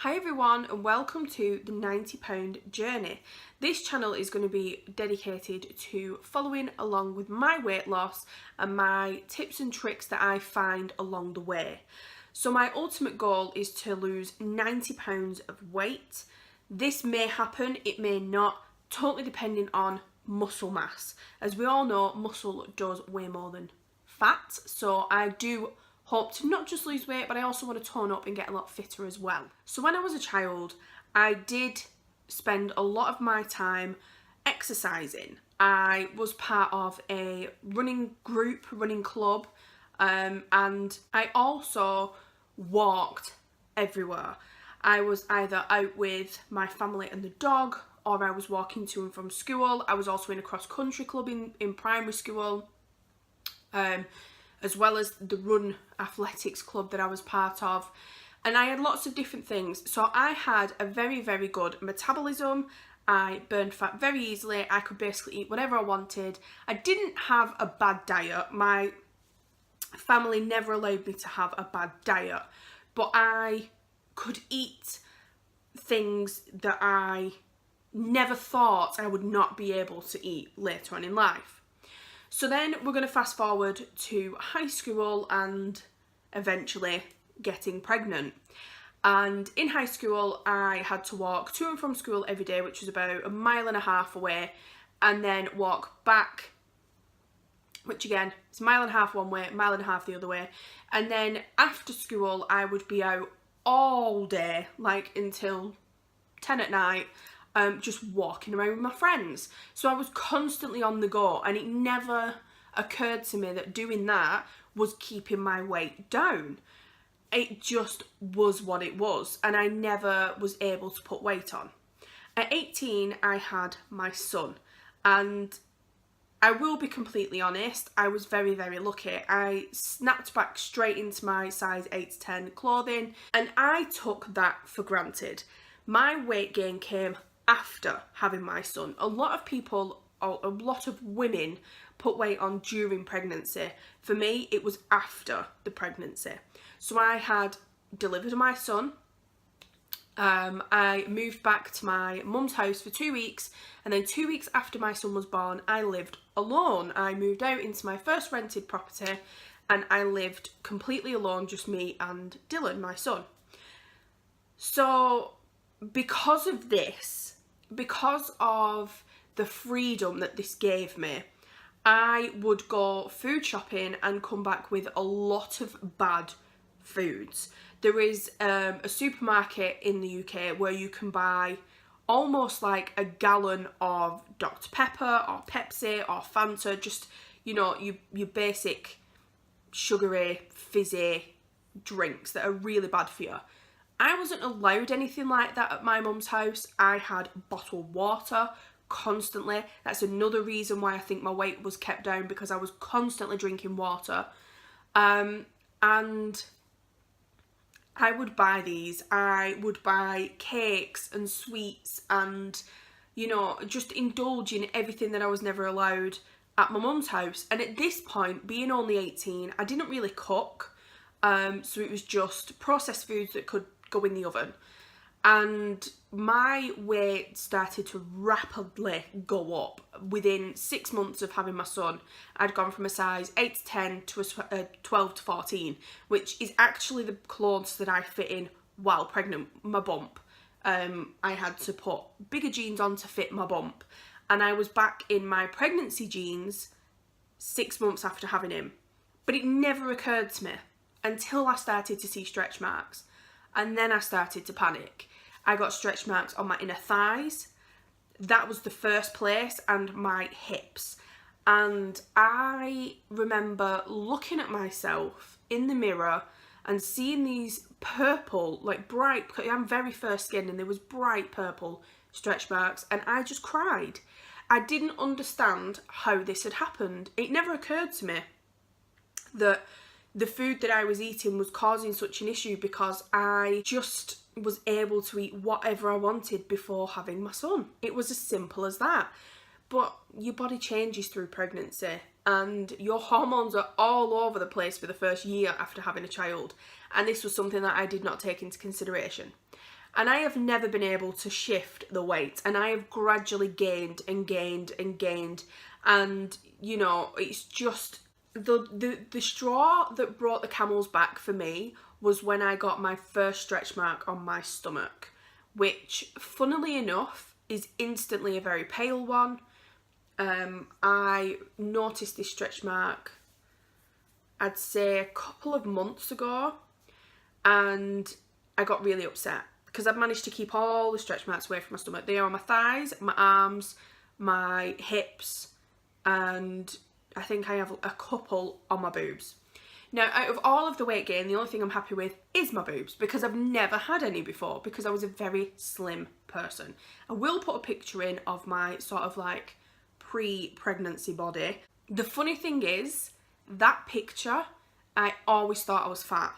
Hi everyone and welcome to the 90 pound journey. This channel is going to be dedicated to following along with my weight loss and my tips and tricks that I find along the way. So my ultimate goal is to lose 90 pounds of weight. This may happen, it may not, totally depending on muscle mass. As we all know, muscle does way more than fat, so I do hope to not just lose weight, but I also want to tone up and get a lot fitter as well. So when I was a child, I did spend a lot of my time exercising. I was part of a running group, running club, and I also walked everywhere. I was either out with my family and the dog, or I was walking to and from school. I was also in a cross-country club in primary school. As well as the run athletics club that I was part of, and I had lots of different things. So I had a very, very good metabolism. I burned fat very easily. I could basically eat whatever I wanted. I didn't have a bad diet. My family never allowed me to have a bad diet, but I could eat things that I never thought I would not be able to eat later on in life. So then we're going to fast forward to high school and eventually getting pregnant. And in high school, I had to walk to and from school every day, which was about 1.5 miles away, and then walk back, which again, it's 1.5 miles one way, 1.5 miles the other way. And then after school, I would be out all day, like until 10 at night, just walking around with my friends. So I was constantly on the go, and it never occurred to me that doing that was keeping my weight down. It just was what it was, and I never was able to put weight on. At 18, I had my son, and I will be completely honest, I was very, very lucky. I snapped back straight into my size 8 to 10 clothing, and I took that for granted. My weight gain came after having my son. A lot of people, or a lot of women, put weight on during pregnancy. For me, it was after the pregnancy. So I had delivered my son. I moved back to my mum's house for 2 weeks, and then 2 weeks after my son was born, I lived alone. I moved out into my first rented property, and I lived completely alone, just me and Dylan, my son. So because of this, because of the freedom that this gave me, I would go food shopping and come back with a lot of bad foods. There is a supermarket in the UK where you can buy almost like a gallon of Dr. Pepper or Pepsi or Fanta, just, you know, your basic sugary, fizzy drinks that are really bad for you. I wasn't allowed anything like that at my mum's house. I had bottled water constantly. That's another reason why I think my weight was kept down, because I was constantly drinking water. And I would buy these. I would buy cakes and sweets and, you know, just indulge in everything that I was never allowed at my mum's house. And at this point, being only 18, I didn't really cook. So it was just processed foods that could go in the oven, and my weight started to rapidly go up. Within 6 months of having my son, I'd gone from a size 8 to 10 to a 12 to 14, which is actually the clothes that I fit in while pregnant. My bump, I had to put bigger jeans on to fit my bump, and I was back in my pregnancy jeans 6 months after having him. But it never occurred to me until I started to see stretch marks. And then I started to panic. I got stretch marks on my inner thighs. That was the first place, and my hips. And I remember looking at myself in the mirror and seeing these purple, like bright, I'm very fair skinned, and there was bright purple stretch marks, and I just cried. I didn't understand how this had happened. It never occurred to me that the food that I was eating was causing such an issue, because I just was able to eat whatever I wanted before having my son. It was as simple as that. But your body changes through pregnancy, and your hormones are all over the place for the first year after having a child. And this was something that I did not take into consideration. And I have never been able to shift the weight, and I have gradually gained and gained and gained. And, you know, it's just the straw that brought the camel's back for me was when I got my first stretch mark on my stomach, which, funnily enough, is instantly a very pale one. I noticed this stretch mark, I'd say a couple of months ago, and I got really upset because I've managed to keep all the stretch marks away from my stomach. They are on my thighs, my arms, my hips, and I think I have a couple on my boobs. Now, out of all of the weight gain, the only thing I'm happy with is my boobs, because I've never had any before, because I was a very slim person. I will put a picture in of my sort of like pre-pregnancy body. The funny thing is, that picture, I always thought I was fat.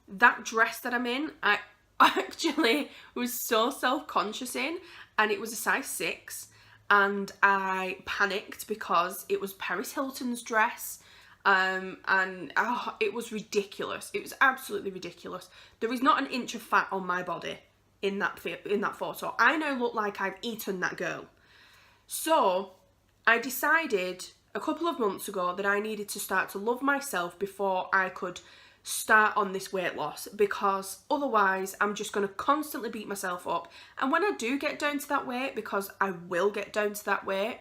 That dress that I'm in, I actually was so self-conscious in, and it was a size 6, and I panicked because it was Paris Hilton's dress. It was ridiculous. It was absolutely ridiculous. There is not an inch of fat on my body in that photo. I now look like I've eaten that girl. So I decided a couple of months ago that I needed to start to love myself before I could start on this weight loss, because otherwise I'm just going to constantly beat myself up. And when I do get down to that weight, because I will get down to that weight,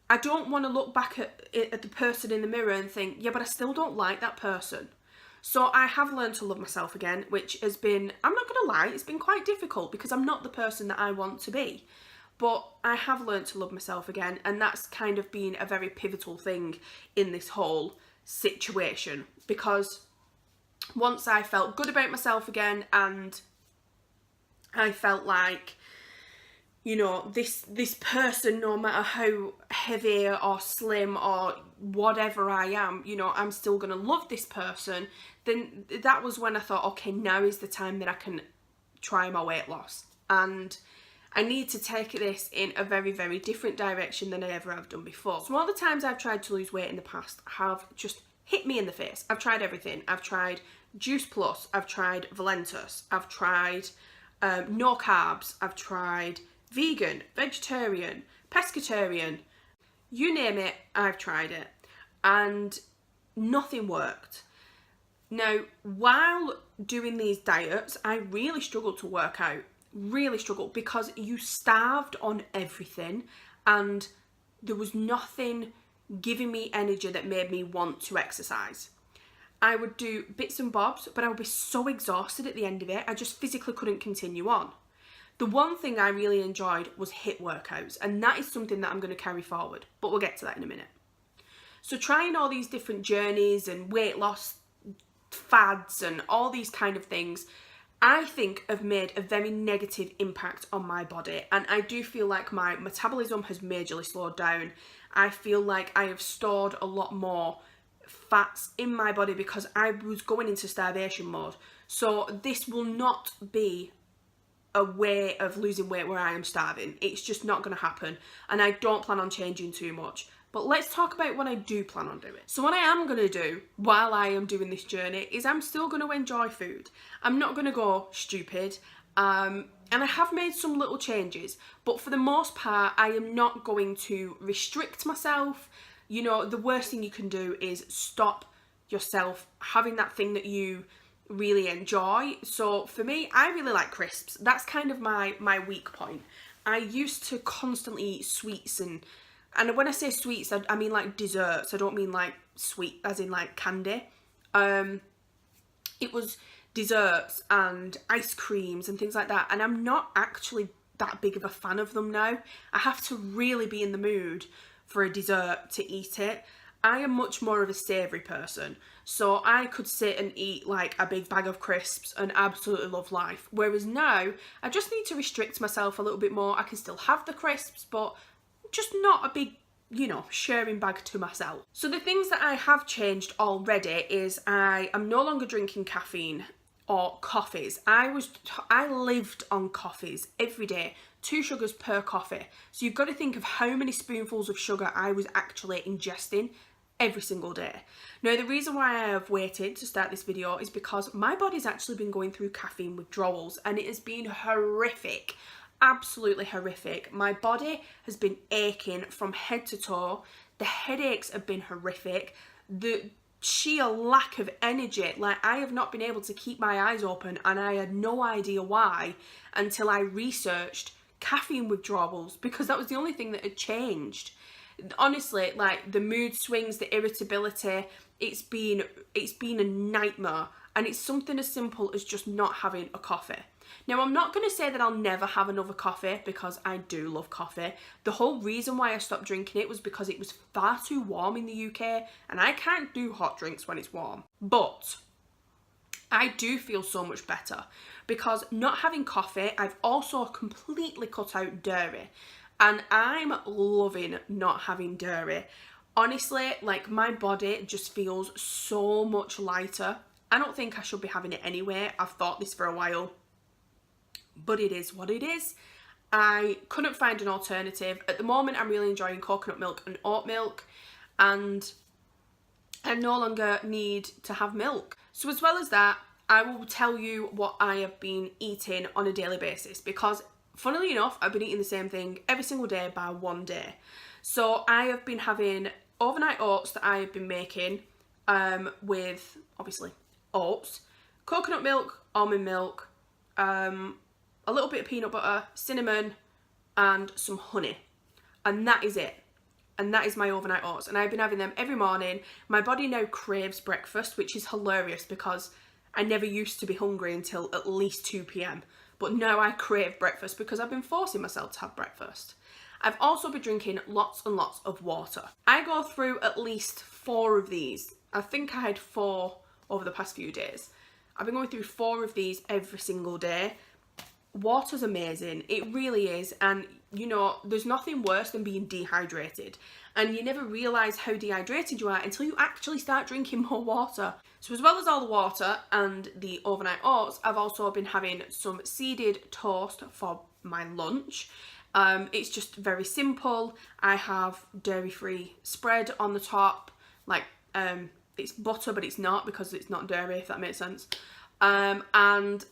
I don't want to look back at the person in the mirror and think, yeah, but I still don't like that person. So I have learned to love myself again, which has been, I'm not going to lie, it's been quite difficult because I'm not the person that I want to be. But I have learned to love myself again, and that's kind of been a very pivotal thing in this whole situation, because once I felt good about myself again, and I felt like, you know, this person, no matter how heavy or slim or whatever I am, you know, I'm still going to love this person, then that was when I thought, okay, now is the time that I can try my weight loss. And I need to take this in a very, very different direction than I ever have done before. So all the times I've tried to lose weight in the past have just hit me in the face. I've tried everything. I've tried Juice Plus, I've tried Valentus, I've tried no carbs, I've tried vegan, vegetarian, pescatarian, you name it, I've tried it, and nothing worked. Now, while doing these diets, I really struggled to work out, really struggled, because you starved on everything and there was nothing giving me energy that made me want to exercise. I would do bits and bobs, but I would be so exhausted at the end of it, I just physically couldn't continue on. The one thing I really enjoyed was HIIT workouts, and that is something that I'm going to carry forward, but we'll get to that in a minute. So trying all these different journeys and weight loss fads and all these kind of things, I think have made a very negative impact on my body, and I do feel like my metabolism has majorly slowed down. I feel like I have stored a lot more fats in my body because I was going into starvation mode. So this will not be a way of losing weight where I am starving. It's just not going to happen, and I don't plan on changing too much. But let's talk about what I do plan on doing. So what I am going to do while I am doing this journey is I'm still going to enjoy food. I'm not going to go stupid, and I have made some little changes, but for the most part I am not going to restrict myself. You know, the worst thing you can do is stop yourself having that thing that you really enjoy. So for me, I really like crisps. That's kind of my weak point. I used to constantly eat sweets, and when I say sweets, I mean like desserts. I don't mean like sweet as in like candy. It was desserts and ice creams and things like that, and I'm not actually that big of a fan of them now. I have to really be in the mood for a dessert to eat it. I am much more of a savoury person, so I could sit and eat like a big bag of crisps and absolutely love life. Whereas now, I just need to restrict myself a little bit more. I can still have the crisps, but just not a big, you know, sharing bag to myself. So the things that I have changed already is I am no longer drinking caffeine or coffees. I lived on coffees every day, 2 sugars per coffee. So you've got to think of how many spoonfuls of sugar I was actually ingesting every single day. Now, the reason why I have waited to start this video is because my body's actually been going through caffeine withdrawals, and it has been horrific, absolutely horrific. My body has been aching from head to toe. The headaches have been horrific. The sheer lack of energy, like I have not been able to keep my eyes open, and I had no idea why until I researched caffeine withdrawals, because that was the only thing that had changed. Honestly, like the mood swings, the irritability, it's been a nightmare, and it's something as simple as just not having a coffee. Now, I'm not going to say that I'll never have another coffee, because I do love coffee. The whole reason why I stopped drinking it was because it was far too warm in the UK, and I can't do hot drinks when it's warm. But I do feel so much better because not having coffee, I've also completely cut out dairy. And I'm loving not having dairy. Honestly, like my body just feels so much lighter. I don't think I should be having it anyway. I've thought this for a while, but it is what it is. I couldn't find an alternative. At the moment, I'm really enjoying coconut milk and oat milk, and I no longer need to have milk. So as well as that, I will tell you what I have been eating on a daily basis, because funnily enough, I've been eating the same thing every single day by one day. So I have been having overnight oats that I have been making with, obviously, oats, coconut milk, almond milk, a little bit of peanut butter, cinnamon, and some honey. And that is it. And that is my overnight oats. And I've been having them every morning. My body now craves breakfast, which is hilarious because I never used to be hungry until at least 2 p.m. But now I crave breakfast because I've been forcing myself to have breakfast. I've also been drinking lots and lots of water. I go through at least 4 of these. I think I had 4 over the past few days. I've been going through 4 of these every single day. Water's amazing. It really is. And you know, there's nothing worse than being dehydrated. And you never realise how dehydrated you are until you actually start drinking more water. So as well as all the water and the overnight oats, I've also been having some seeded toast for my lunch. It's just very simple. I have dairy-free spread on the top. Like, it's butter, but it's not because it's not dairy, if that makes sense. And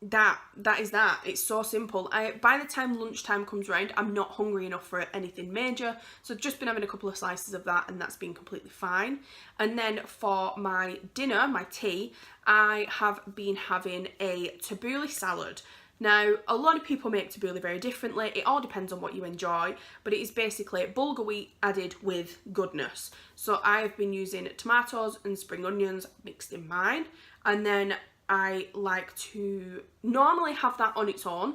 that is that. It's so simple. By the time lunchtime comes around, I'm not hungry enough for anything major, so I've just been having a couple of slices of that, and that's been completely fine. And then for my dinner, my tea, I have been having a tabbouleh salad. Now, a lot of people make tabbouleh very differently. It all depends on what you enjoy, but it is basically bulgur wheat added with goodness. So I have been using tomatoes and spring onions mixed in mine, and then I like to normally have that on its own,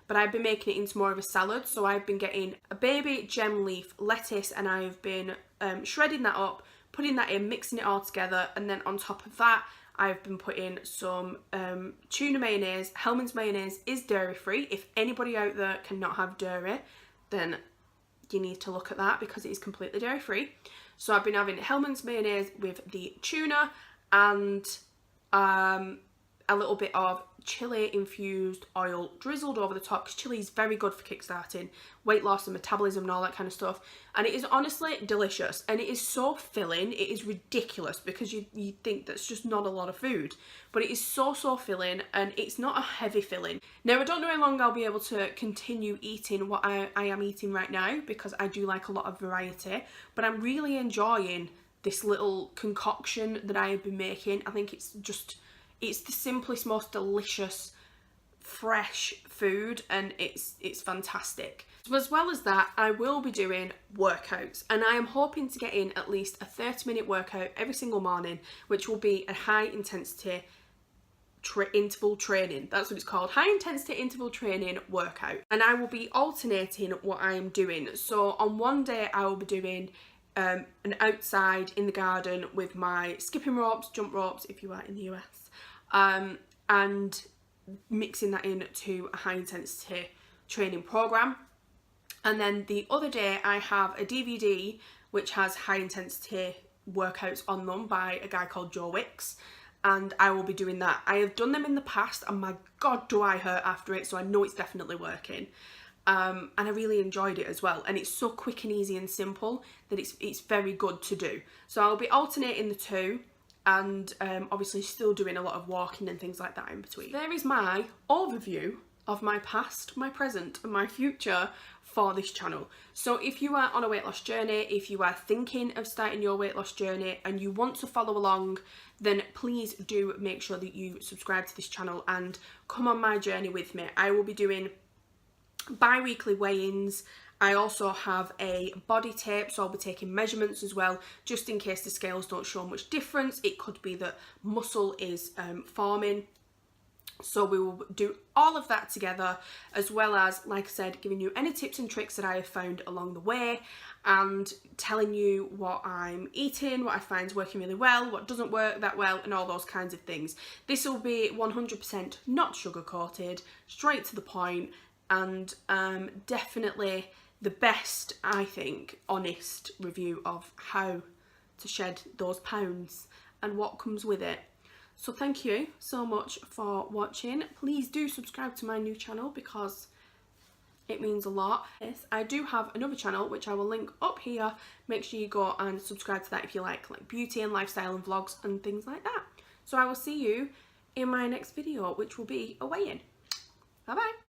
but I've been making it into more of a salad. So I've been getting a baby gem leaf lettuce, and I've been shredding that up, putting that in, mixing it all together, and then on top of that, I've been putting some tuna mayonnaise. Hellmann's mayonnaise is dairy free. If anybody out there cannot have dairy, then you need to look at that because it is completely dairy free. So I've been having Hellmann's mayonnaise with the tuna and a little bit of chili infused oil drizzled over the top, because chili is very good for kickstarting weight loss and metabolism and all that kind of stuff. And it is honestly delicious, and it is so filling. It is ridiculous because you think that's just not a lot of food, but it is so filling, and it's not a heavy filling. Now, I don't know how long I'll be able to continue eating what I am eating right now, because I do like a lot of variety, but I'm really enjoying this little concoction that I have been making. I think it's the simplest, most delicious, fresh food, and it's fantastic. So as well as that, I will be doing workouts, and I am hoping to get in at least a 30-minute workout every single morning, which will be a high intensity interval training. That's what it's called, high intensity interval training workout. And I will be alternating what I am doing. So on one day I will be doing an outside in the garden with my skipping ropes, jump ropes if you are in the US, and mixing that into a high intensity training program. And then the other day I have a DVD which has high intensity workouts on them by a guy called Joe Wicks, and I will be doing that. I have done them in the past, and my god do I hurt after it, so I know it's definitely working. and I really enjoyed it as well, and it's so quick and easy and simple that it's very good to do. So I'll be alternating the two, and obviously still doing a lot of walking and things like that in between. There is my overview of my past, my present and my future for this channel. So if you are on a weight loss journey, if you are thinking of starting your weight loss journey and you want to follow along, then please do make sure that you subscribe to this channel and come on my journey with me. I will be doing bi-weekly weigh-ins. I also have a body tape, so I'll be taking measurements as well, just in case the scales don't show much difference. It could be that muscle is forming. So we will do all of that together, as well as, like I said, giving you any tips and tricks that I have found along the way, and telling you what I'm eating, what I find is working really well, what doesn't work that well, and all those kinds of things. This will be 100% not sugar coated, straight to the point, and definitely the best, I think, honest review of how to shed those pounds and what comes with it. So thank you so much for watching. Please do subscribe to my new channel because it means a lot. Yes, I do have another channel which I will link up here. Make sure you go and subscribe to that if you like beauty and lifestyle and vlogs and things like that. So I will see you in my next video, which will be a weigh-in. Bye bye.